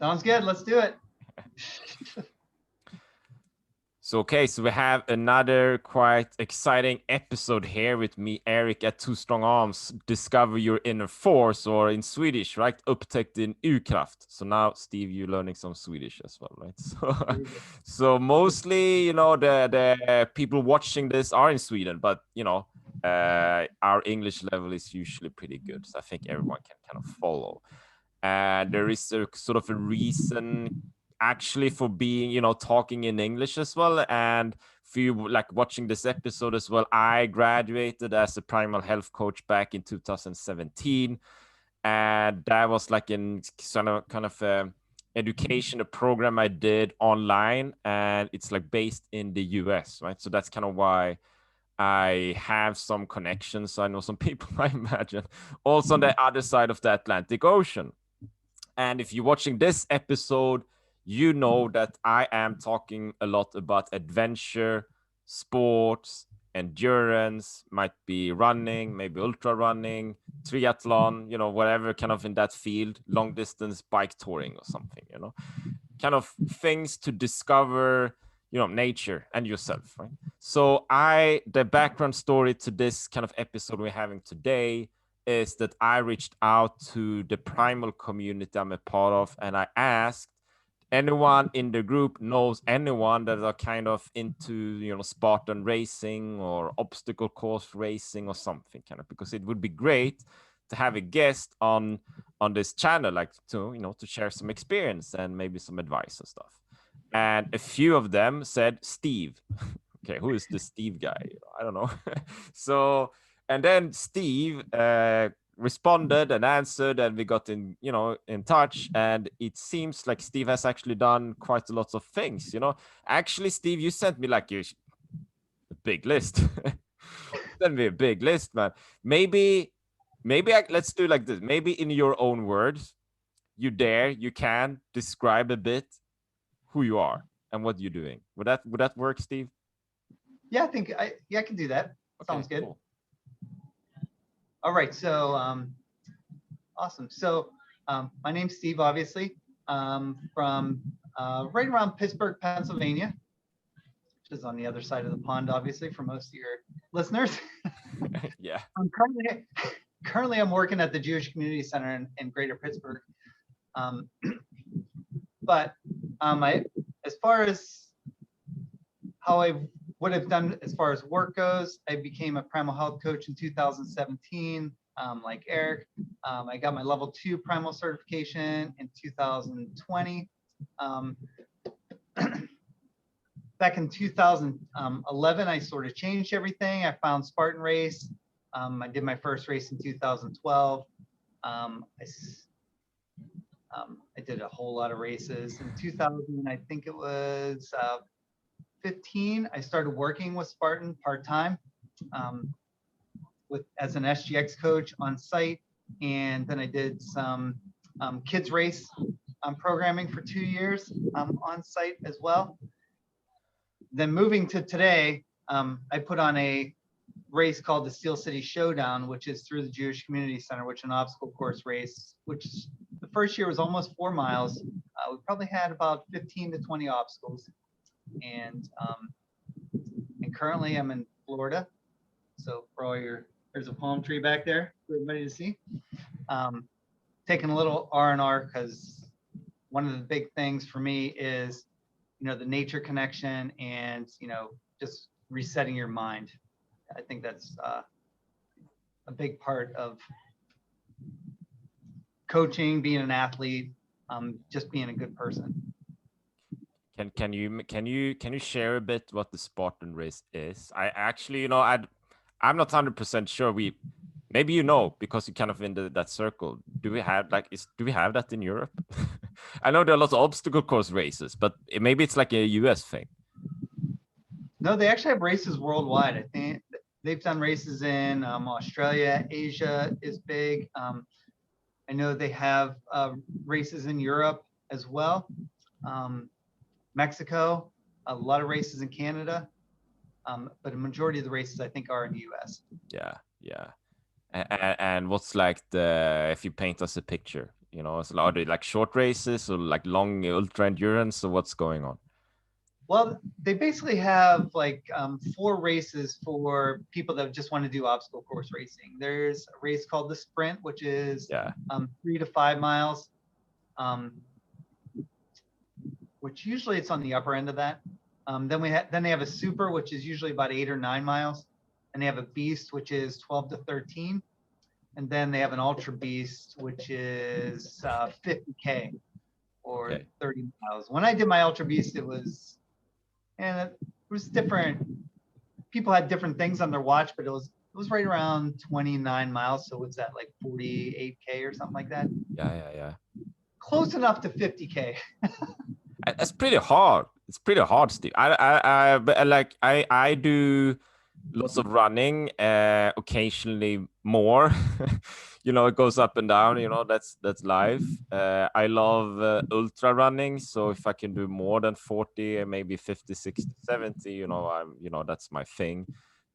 Sounds good. Let's do it. So, okay, so we have another quite exciting episode here with me, Erik at Two Strong Arms. Discover your inner force, or in Swedish, right? Upptäcka din Urkraft. So now, Steve, you're learning some Swedish as well, right? So mostly, you know, the people watching this are in Sweden, but, you know, our English level is usually pretty good. So I think everyone can kind of follow. And there is a sort of a reason actually for being, you know, talking in English as well. And for you like watching this episode as well, I graduated as a primal health coach back in 2017. And that was like in kind of education, a program I did online, and it's like based in the US, right? So that's kind of why I have some connections. I know some people, I imagine, also on the other side of the Atlantic Ocean. And if you're watching this episode, you know that I am talking a lot about adventure, sports, endurance, might be running, maybe ultra running, triathlon, you know, whatever kind of in that field, long distance bike touring or something, you know, kind of things to discover, you know, nature and yourself, right? So the background story to this kind of episode we're having today is that I reached out to the primal community I'm a part of, and I asked anyone in the group knows anyone that are kind of into, you know, Spartan racing or obstacle course racing or something, kind of, because it would be great to have a guest on this channel, like to, you know, to share some experience and maybe some advice and stuff. And a few of them said Steve. Okay, who is the Steve guy? I don't know. So, and then Steve responded and answered, and we got in, you know, in touch. And it seems like Steve has actually done quite a lot of things, you know. Actually, Steve, you sent me like a big list. Send me a big list, man. Maybe let's do like this. Maybe in your own words, you can describe a bit who you are and what you're doing. Would that work, Steve? Yeah, I think I can do that. Okay, sounds good. cool. All right, so awesome. So my name's Steve, obviously, from right around Pittsburgh, Pennsylvania, which is on the other side of the pond, obviously, for most of your listeners. Yeah. Currently I'm working at the Jewish Community Center in Greater Pittsburgh. But as far as how I would have done as far as work goes, I became a primal health coach in 2017, like Erik. I got my level 2 primal certification in 2020. Back in 2011, I sort of changed everything. I found Spartan Race. I did my first race in 2012. I did a whole lot of races. In 2000, I think it was 15, I started working with Spartan part-time as an SGX coach on site. And then I did some kids race programming for 2 years on site as well. Then moving to today, I put on a race called the Steel City Showdown, which is through the Jewish Community Center, which is an obstacle course race, which the first year was almost 4 miles. We probably had about 15 to 20 obstacles. And currently I'm in Florida. So for all there's a palm tree back there for everybody to see. Taking a little R&R because one of the big things for me is, you know, the nature connection and, you know, just resetting your mind. I think that's a big part of coaching, being an athlete, just being a good person. Can you share a bit what the Spartan Race is? I actually, you know, I'm not 100% sure. Maybe you know because you kind of in that circle. Do we have that in Europe? I know there are lots of obstacle course races, but maybe it's like a US thing. No, they actually have races worldwide. I think they've done races in Australia, Asia is big. I know they have races in Europe as well. Mexico, a lot of races in Canada, but a majority of the races I think are in the US. Yeah. And what's like if you paint us a picture, You know, are they like short races or like long ultra endurance? So what's going on? Well, they basically have like 4 races for people that just want to do obstacle course racing. There's a race called the Sprint, which is 3 to 5 miles, which usually it's on the upper end of that. Then they have a Super, which is usually about 8 or 9 miles, and they have a Beast, which is 12 to 13, and then they have an Ultra Beast, which is 50K or 30 miles. When I did my Ultra Beast, it was different. People had different things on their watch, but it was right around 29 miles. So what's that, like 48K or something like that? Yeah. Close enough to 50K. It's pretty hard. It's pretty hard, Steve. I do lots of running, occasionally more. You know, it goes up and down. You know, that's life. I love ultra running. So if I can do more than 40, maybe 50, 60, 70, you know, that's my thing.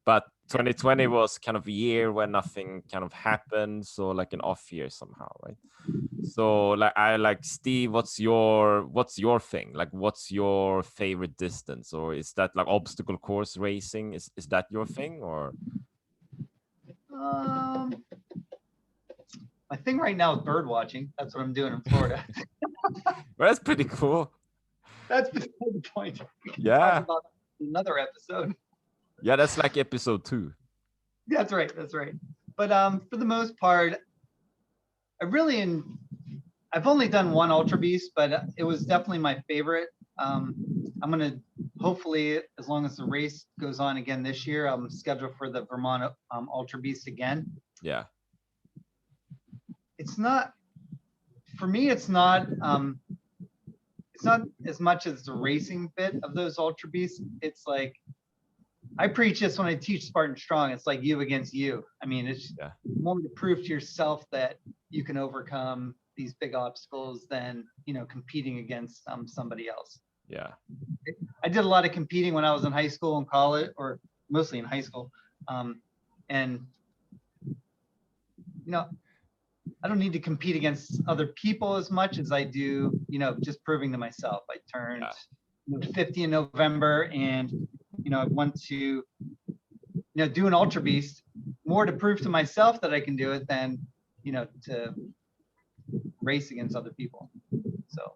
But 2020 was kind of a year where nothing kind of happened. So like an off year somehow, right? So like Steve, what's your thing? Like, what's your favorite distance? Or is that like obstacle course racing? Is that your thing, or? My thing right now is bird watching. That's what I'm doing in Florida. Well, that's pretty cool. That's the point. Yeah. Talk about another episode. Yeah, that's like episode 2. That's right. But for the most part, I've only done one Ultra Beast, but it was definitely my favorite. I'm gonna hopefully, as long as the race goes on again this year, I'm scheduled for the Vermont Ultra Beast again. Yeah. It's not, for me, it's not as much as the racing bit of those Ultra Beasts. It's like, I preach this when I teach Spartan Strong. It's like you against you. I mean, it's more to prove to yourself that you can overcome these big obstacles than, you know, competing against somebody else. Yeah. I did a lot of competing when I was in high school and college, or mostly in high school. And, you know, I don't need to compete against other people as much as I do, you know, just proving to myself. I turned 50 in November, and, you know, I want to, you know, do an Ultra Beast more to prove to myself that I can do it than, you know, to race against other people. So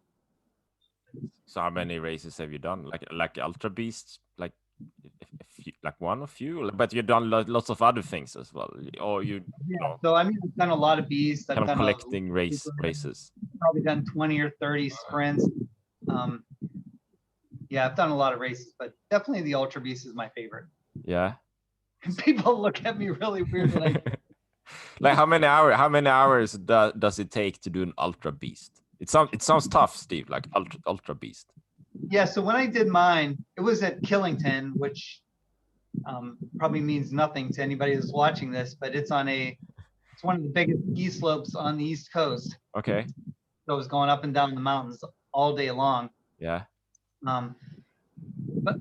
how many races have you done? Like Ultra Beasts, like one or few? But you've done lots of other things as well, or you know. So I mean, I've done a lot of beasts. I've done collecting races. Probably done 20 or 30 sprints. Yeah, I've done a lot of races, but definitely the Ultra Beast is my favorite. Yeah. People look at me really weird when I. Like how many hours does it take to do an Ultra Beast? It sounds tough, Steve. Like Ultra Beast. Yeah. So when I did mine, it was at Killington, which probably means nothing to anybody that's watching this, but it's one of the biggest ski slopes on the East Coast. Okay. So it was going up and down the mountains all day long. Yeah. But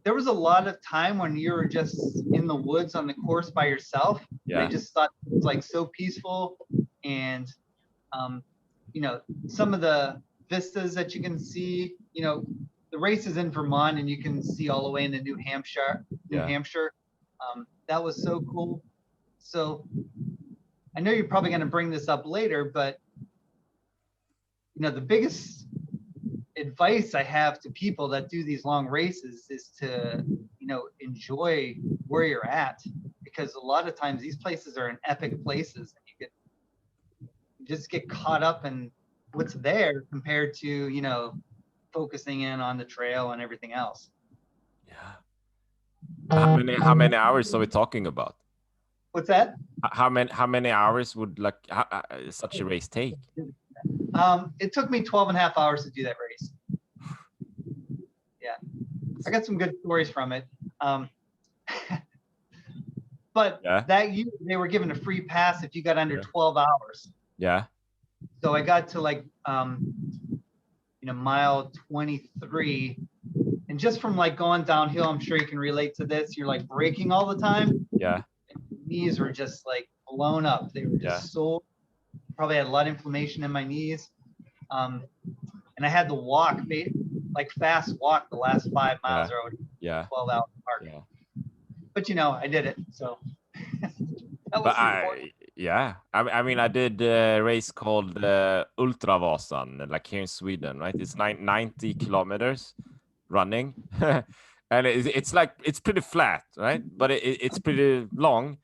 there was a lot of time when you were just in the woods on the course by yourself. Yeah. I just thought it was like so peaceful, and you know, some of the vistas that you can see, you know, the race is in Vermont and you can see all the way into New Hampshire. That was so cool. So I know you're probably going to bring this up later, but you know, the biggest advice I have to people that do these long races is to, you know, enjoy where you're at, because a lot of times these places are in epic places, and you just get caught up in what's there compared to, you know, focusing in on the trail and everything else. Yeah. How many hours are we talking about? What's that? How many hours would such a race take? It took me 12 and a half hours to do that race. Yeah, I got some good stories from it. But that year they were given a free pass if you got under 12 hours. Yeah. So I got to like, you know, mile 23, and just from like going downhill, I'm sure you can relate to this. You're like braking all the time. Yeah. And your knees were just like blown up. They were just so probably had a lot of inflammation in my knees. And I had to walk, like fast walk the last 5 miles or 12 hours park. Yeah. But you know, I did it. So that was important. I mean, I did a race called Ultravasan, like here in Sweden, right? It's 90 kilometers running. And it's like, it's pretty flat, right? But it's pretty long.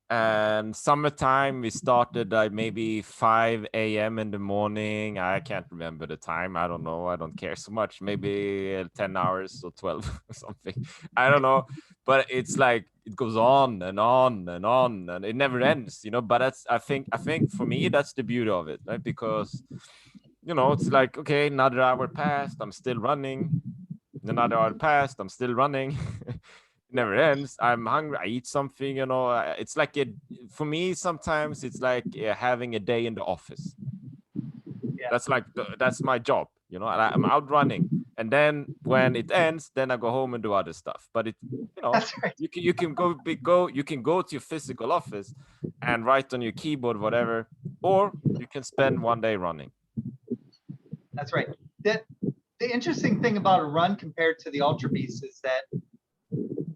And summertime, we started at maybe 5 a.m. in the morning. I can't remember the time. I don't know. I don't care so much. Maybe 10 hours or 12 or something. I don't know. But it's like it goes on and on and on, and it never ends, you know. But that's I think for me, that's the beauty of it, right? Because, you know, it's like, okay, another hour passed, I'm still running. Another hour passed, I'm still running. Never ends. I'm hungry, I eat something, you know. It's like for me sometimes it's like having a day in the office. That's like that's my job, you know. And I'm out running, and then when it ends, then I go home and do other stuff. But it, you know, right. you can go to your physical office and write on your keyboard whatever, or you can spend one day running. That's right. The interesting thing about a run compared to the Ultra Beast is that,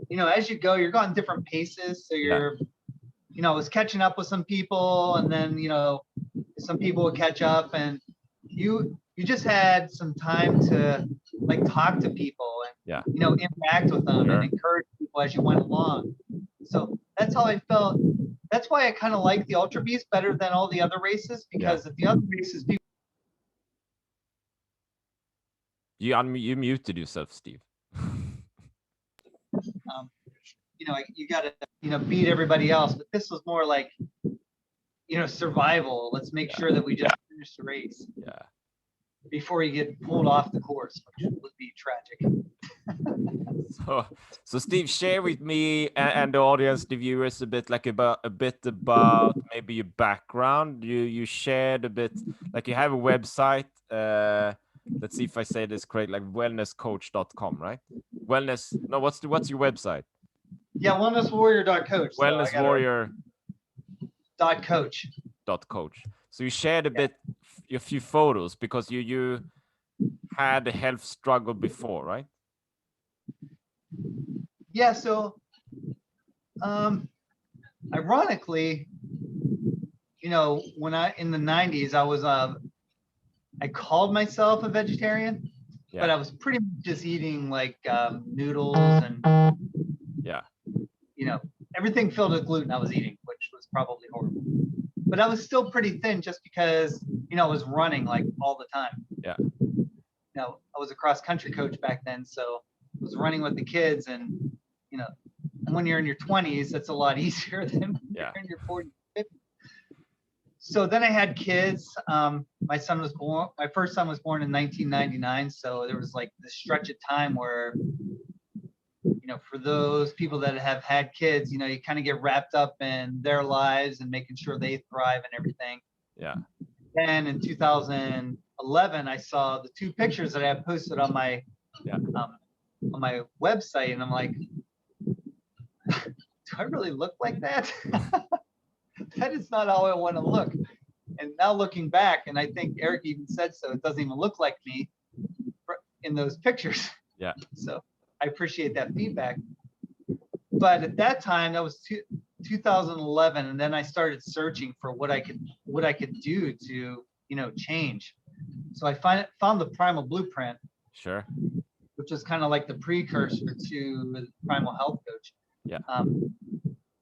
you know, as you go, you're going different paces. So you're, you know, I was catching up with some people, and then, you know, some people would catch up, and you just had some time to like talk to people and, you know, interact with them and encourage people as you went along. So that's how I felt. That's why I kind of like the Ultra Beast better than all the other races, because at the other races, people. You muted yourself, Steve. You know, you got to, you know, beat everybody else. But this was more like, you know, survival. Let's make sure that we just finish the race. Before you get pulled off the course, which would be tragic. So Steve, share with me and the audience, the viewers, a bit about maybe your background. You shared a bit, like you have a website. Let's see if I say this correct, like wellnesscoach.com, right? Wellness. No, what's your website? Yeah, WellnessWarrior.coach. WellnessWarrior.coach. So you shared a bit, a few photos, because you had a health struggle before, right? Yeah. So, ironically, you know, when in the 90s, I was I called myself a vegetarian, but I was pretty much just eating like noodles and you know, everything filled with gluten I was eating, which was probably horrible. But I was still pretty thin just because, you know, I was running like all the time. You know, I was a cross country coach back then, so I was running with the kids, and you know, when you're in your 20s, that's a lot easier than when you're in your 40s, 50s. So then I had kids. My first son was born in 1999. So there was like this stretch of time where, you know, for those people that have had kids, you know, you kind of get wrapped up in their lives and making sure they thrive and everything. Then in 2011, I saw the 2 pictures that I had posted on my website, and I'm like, do I really look like that? That is not how I want to look. And now looking back, and I think Erik even said so, it doesn't even look like me in those pictures. So I appreciate that feedback. But at that time, that was 2011, and then I started searching for what I could do to, you know, change. So I found the Primal Blueprint, which is kind of like the precursor to the Primal Health Coach.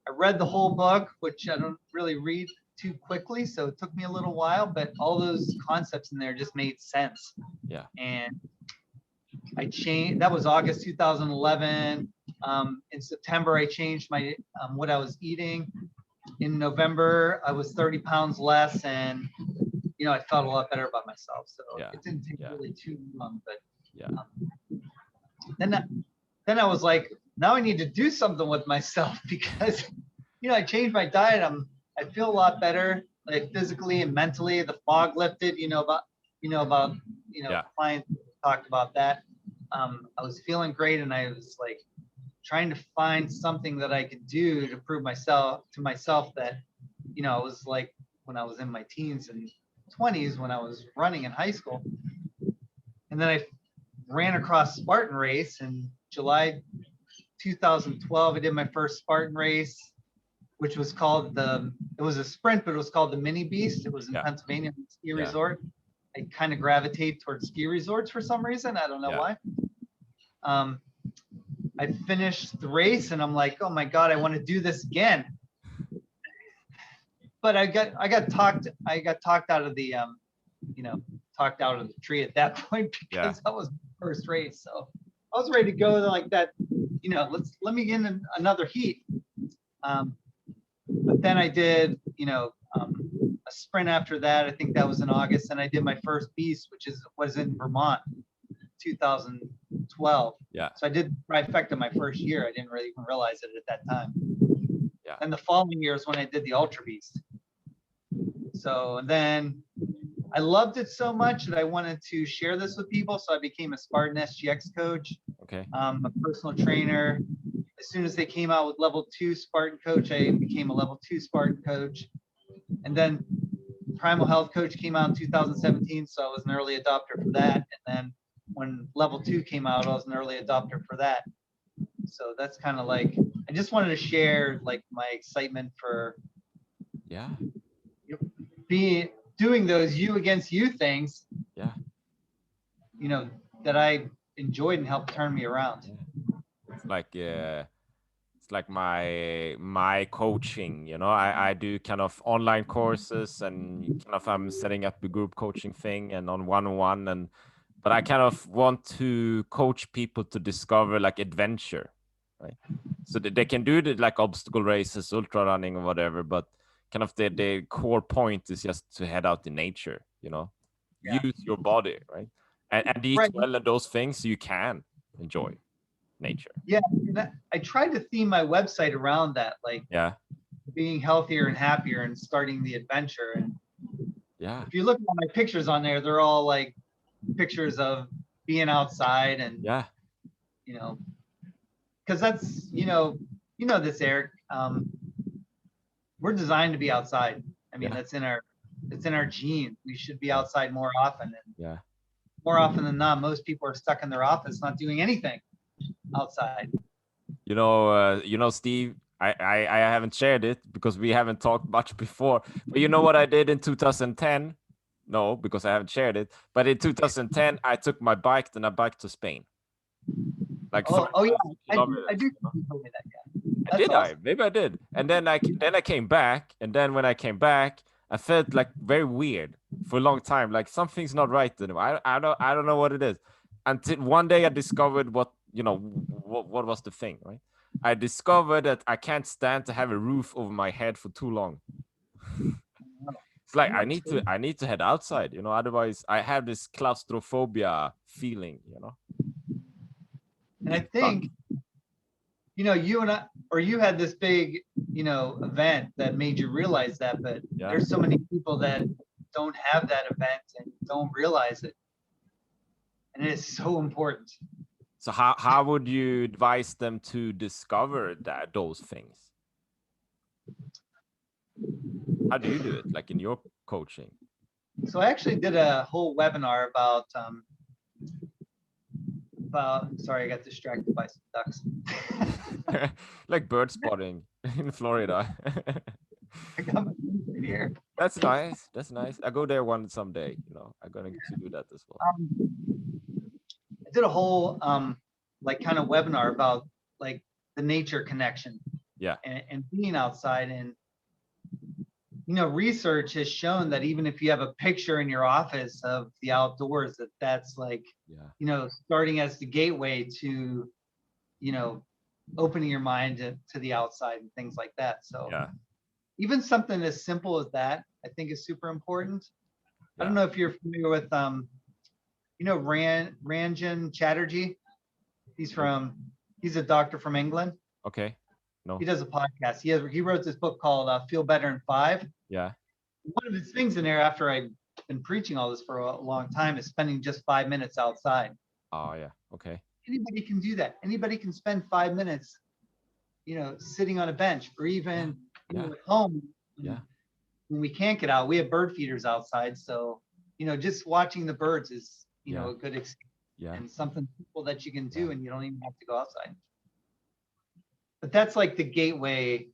I read the whole book, which I don't really read too quickly, so it took me a little while, but all those concepts in there just made sense. And I changed. That was August 2011. In September, I changed my what I was eating. In November, I was 30 pounds less, and you know, I felt a lot better about myself. So it didn't take really too long, but then I was like, now I need to do something with myself, because, you know, I changed my diet. I feel a lot better, like physically and mentally. The fog lifted, clients talked about that. I was feeling great, and I was like trying to find something that I could do to prove to myself that, you know, I was like when I was in my teens and 20s when I was running in high school. And then I ran across Spartan Race in July 2012. I did my first Spartan Race, which was called it was a sprint, but it was called the Mini Beast. It was in Pennsylvania ski resort. I kind of gravitate towards ski resorts for some reason. I don't know why. I finished the race and I'm like, oh my God, I want to do this again. But I got talked out of the talked out of the tree at that point because that was my first race. So I was ready to go like that, let me get in another heat. But then I did, a sprint after that. I think that was in August, and I did my first beast, which was in Vermont, 2012. Yeah. So I did trifecta my first year. I didn't really even realize it at that time. Yeah. And the following year is when I did the Ultra Beast. So then I loved it so much that I wanted to share this with people. So I became a Spartan SGX coach. Okay. A personal trainer. As soon as they came out with level 2 Spartan coach, I became a level 2 Spartan coach. And then Primal Health coach came out in 2017. So I was an early adopter for that. And then when level 2 came out, I was an early adopter for that. So that's kind of like, I just wanted to share like my excitement for doing those you against you things. Yeah. That I enjoyed and helped turn me around. It's like my coaching, I do kind of online courses and kind of I'm setting up a group coaching thing and on one-on-one, but I kind of want to coach people to discover like adventure, right? So that they can do the like obstacle races, ultra running or whatever, but kind of the core point is just to head out in nature, use your body, right? And eat well and those things so you can enjoy nature. Yeah, I tried to theme my website around that, like being healthier and happier and starting the adventure. And if you look at my pictures on there, they're all like pictures of being outside and because that's this, Eric. We're designed to be outside. I mean, it's in our genes. We should be outside more often. And more often than not, most people are stuck in their office not doing anything outside. Steve, I haven't shared it because we haven't talked much before, but you know what I did in 2010? No, because I haven't shared it, but in 2010 I took my bike and I biked to Spain. Like I do told me that. Did awesome. Maybe I did. And then I came back, and then when I came back I felt like very weird for a long time, like something's not right anymore. I don't know what it is, until one day I discovered what was the thing, right? I discovered that I can't stand to have a roof over my head for too long. It's like I need to head outside, otherwise I have this claustrophobia feeling, And I think, you and I, or you had this big, event that made you realize that, but there's so many people that don't have that event and don't realize it. And it is so important. So how would you advise them to discover those things? How do you do it, like in your coaching? So I actually did a whole webinar about sorry, I got distracted by some ducks. Like bird spotting in Florida. I got my right here. That's nice. That's nice. I go there someday. I'm gonna get to do that as well. I did a whole like kind of webinar about like the nature connection. Yeah. And being outside, and research has shown that even if you have a picture in your office of the outdoors, that's like starting as the gateway to opening your mind to the outside and things like that. So even something as simple as that, I think, is super important. I don't know if you're familiar with Ranjan Chatterjee. He's a doctor from England. Okay. No. He does a podcast. He wrote this book called Feel Better in 5. Yeah. One of his things in there, after I've been preaching all this for a long time, is spending just 5 minutes outside. Oh yeah. Okay. Anybody can do that. Anybody can spend 5 minutes, sitting on a bench, or even at home. Yeah. when we can't get out, we have bird feeders outside. So, just watching the birds is, a good experience and something simple that you can do and you don't even have to go outside. But that's like the gateway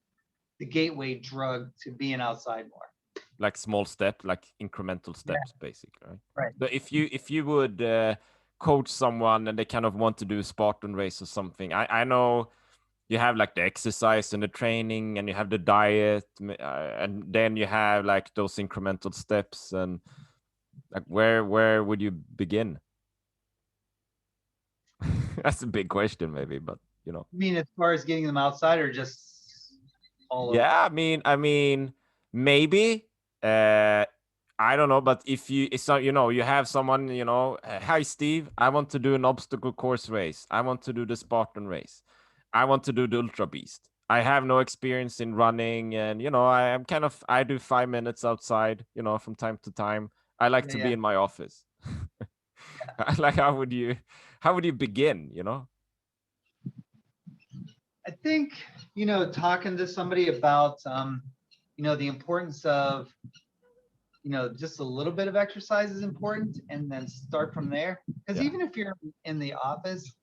drug to being outside more. Like small step, like incremental steps, basically, right? Right. So if you would coach someone and they kind of want to do a Spartan race or something, I know you have like the exercise and the training, and you have the diet, and then you have like those incremental steps, and like where would you begin? That's a big question, maybe, but I mean, as far as getting them outside, or just all over? Yeah, I mean, maybe. I don't know, but it's not, you have someone, hi Steve, I want to do an obstacle course race. I want to do the Spartan race. I want to do the Ultra Beast. I have no experience in running, and I do 5 minutes outside, from time to time. I like to be in my office. Like, how would you begin, I think, talking to somebody about, the importance of, just a little bit of exercise is important, and then start from there. Because even if you're in the office,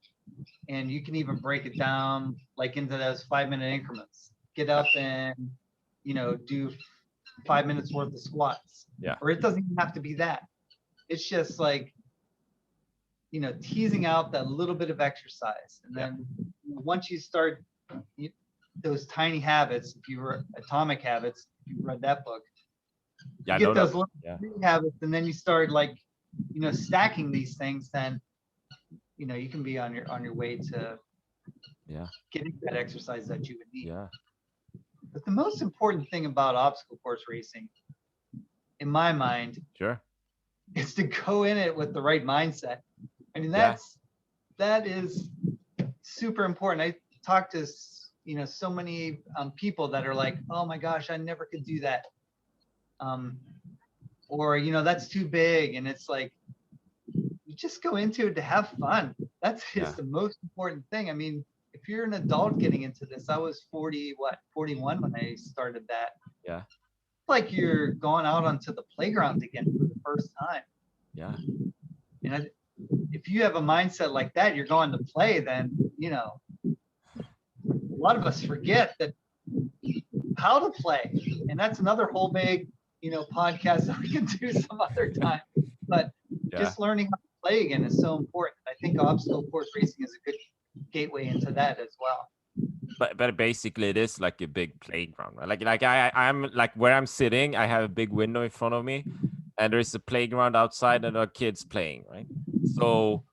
and you can even break it down like into those 5-minute increments, get up and, do 5 minutes worth of squats. Yeah. Or it doesn't even have to be that. It's just like, teasing out that little bit of exercise. And then once you start those tiny habits, if you were Atomic Habits, if you read that book, you get those little habits, and then you start like, stacking these things, then, you can be on your way to getting that exercise that you would need. Yeah. But the most important thing about obstacle course racing, in my mind, is to go in it with the right mindset. I mean, that is super important. I talk to, so many people that are like, oh my gosh, I never could do that. Or, that's too big. And it's like, you just go into it to have fun. That's just the most important thing. I mean, if you're an adult getting into this, I was 41 when I started that. Yeah. It's like you're going out onto the playground again for the first time. Yeah. And if you have a mindset like that, you're going to play, then, a lot of us forget that how to play. And that's another whole big, podcast that we can do some other time. But just learning how to play again is so important. I think obstacle course racing is a good gateway into that as well. But basically it is like a big playground, right? Like I'm like, where I'm sitting, I have a big window in front of me, and there is a playground outside, and there are kids playing, right? So,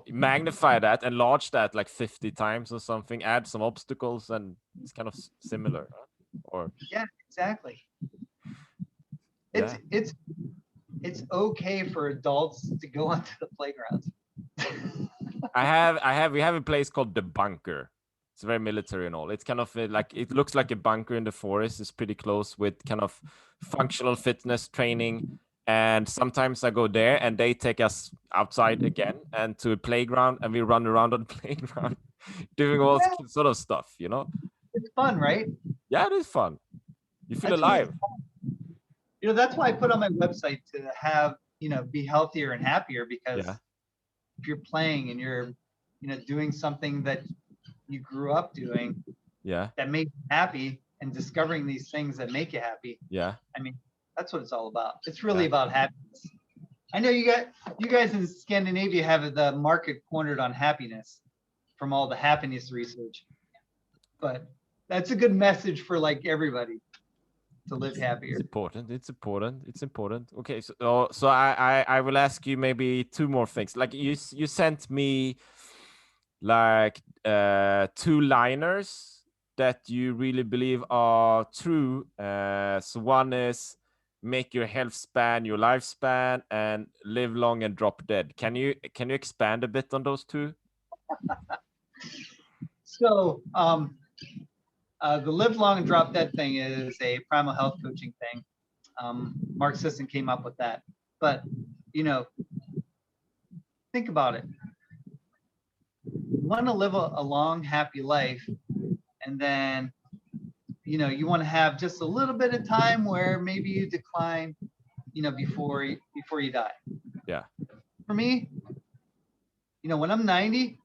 magnify that, enlarge that like 50 times or something, add some obstacles, and it's kind of similar, huh? Or exactly. It's okay for adults to go onto the playground. We have a place called the Bunker. It's very military and all. It's kind of like, it looks like a bunker in the forest. It's pretty close with kind of functional fitness training. And sometimes I go there, and they take us outside again and to a playground, and we run around on the playground doing all sort of stuff, It's fun, right? Yeah, it is fun. You feel alive. That's why I put on my website to have, be healthier and happier, because if you're playing and you're, doing something that you grew up doing, that made you happy, and discovering these things that make you happy. I mean, that's what it's all about. It's really about happiness. I know you guys in Scandinavia have the market cornered on happiness from all the happiness research, but that's a good message for like everybody to live happier. It's important. Okay, so I will ask you maybe 2 more things. Like you sent me like 2 liners that you really believe are true. So one is make your health span your lifespan, and live long and drop dead. Can you expand a bit on those 2? So the live long and drop dead thing is a primal health coaching thing. Mark Sisson came up with that. But, think about it. You want to live a long, happy life, and then, you want to have just a little bit of time where maybe you decline, before you die. Yeah. For me, when I'm 90,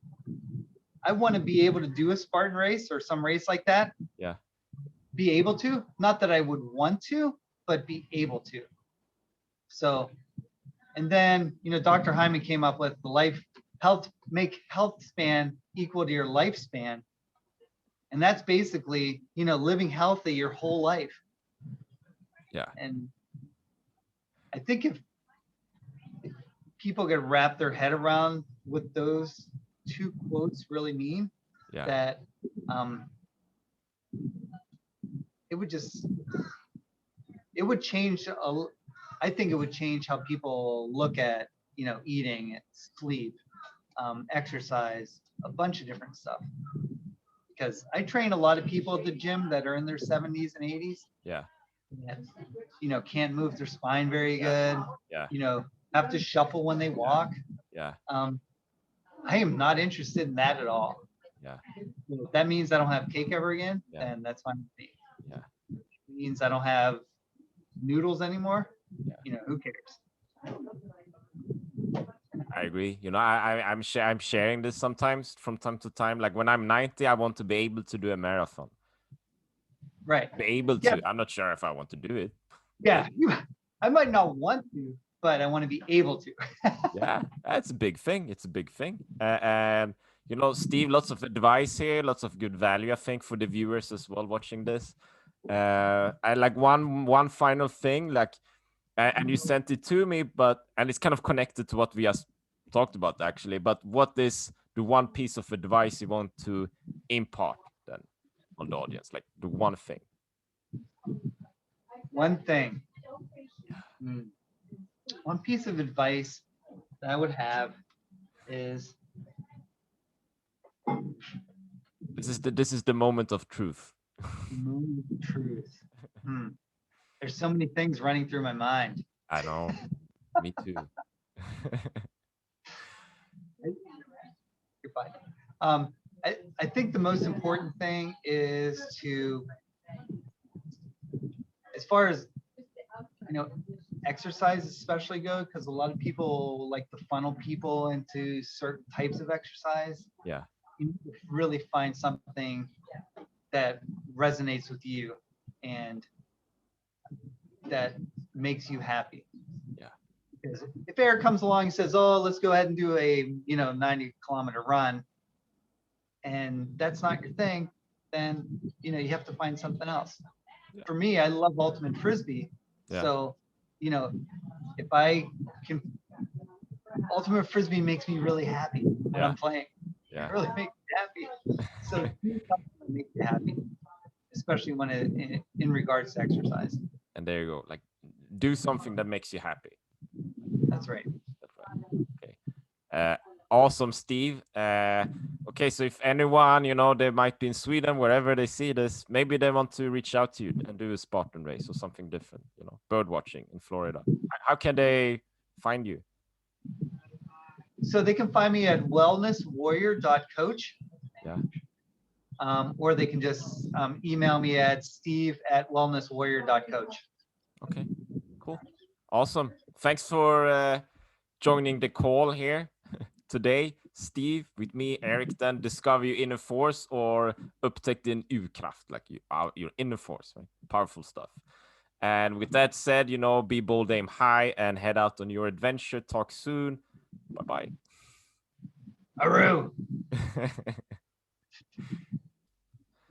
I want to be able to do a Spartan race or some race like that. Yeah. Be able to, not that I would want to, but be able to. So, and then, Dr. Hyman came up with the make health span equal to your lifespan. And that's basically, living healthy your whole life. Yeah. And I think if people could wrap their head around what those two quotes really mean, Yeah. that it would change. I think it would change how people look at, eating and sleep, exercise, a bunch of different stuff. Because I train a lot of people at the gym that are in their 70s and 80s. Yeah. That, can't move their spine very good. Yeah. Have to shuffle when they walk. Yeah. I am not interested in that at all. Yeah. If that means I don't have cake ever again, Yeah. then that's fine with me. Yeah. It means I don't have noodles anymore. Yeah. Who cares? I agree. I'm sharing this sometimes from time to time. Like when I'm 90, I want to be able to do a marathon. Right. Be able to. I'm not sure if I want to do it. Yeah. I might not want to, but I want to be able to. Yeah, that's a big thing. It's a big thing. And Steve, lots of advice here, lots of good value, I think, for the viewers as well watching this. I like one final thing, like, and you sent it to me, and it's kind of connected to what we just talked about actually. But what is the one piece of advice you want to impart then on the audience? Like the one thing. One thing. One piece of advice that I would have is this is the moment of truth. Truth. There's so many things running through my mind. I know. Me too. You're fine. I think the most important thing is to, as far as exercise especially go, because a lot of people like to funnel people into certain types of exercise. Yeah. You need to really find something that resonates with you and that makes you happy. Yeah. Because if Erik comes along and says, "Oh, let's go ahead and do a 90-kilometer run," and that's not your thing, then you have to find something else. Yeah. For me, I love ultimate frisbee. Yeah. So if I can, ultimate frisbee makes me really happy when I'm playing. Yeah. It really makes me happy. So do something that makes you happy, especially when in regards to exercise. And there you go. Like, do something that makes you happy. That's right. That's right. Okay. Awesome, Steve. Okay, so if anyone, they might be in Sweden, wherever they see this, maybe they want to reach out to you and do a Spartan race or something different, bird watching in Florida. How can they find you? So they can find me at WellnessWarrior.coach. Yeah. Or they can just email me at steve@wellnesswarrior.coach. Okay, cool. Awesome. Thanks for joining the call here today, Steve, with me, Erik, then discover your inner force or upptäck din Urkraft, like your inner force, right? Powerful stuff. And with that said, be bold, aim high, and head out on your adventure. Talk soon. Bye-bye. Aru.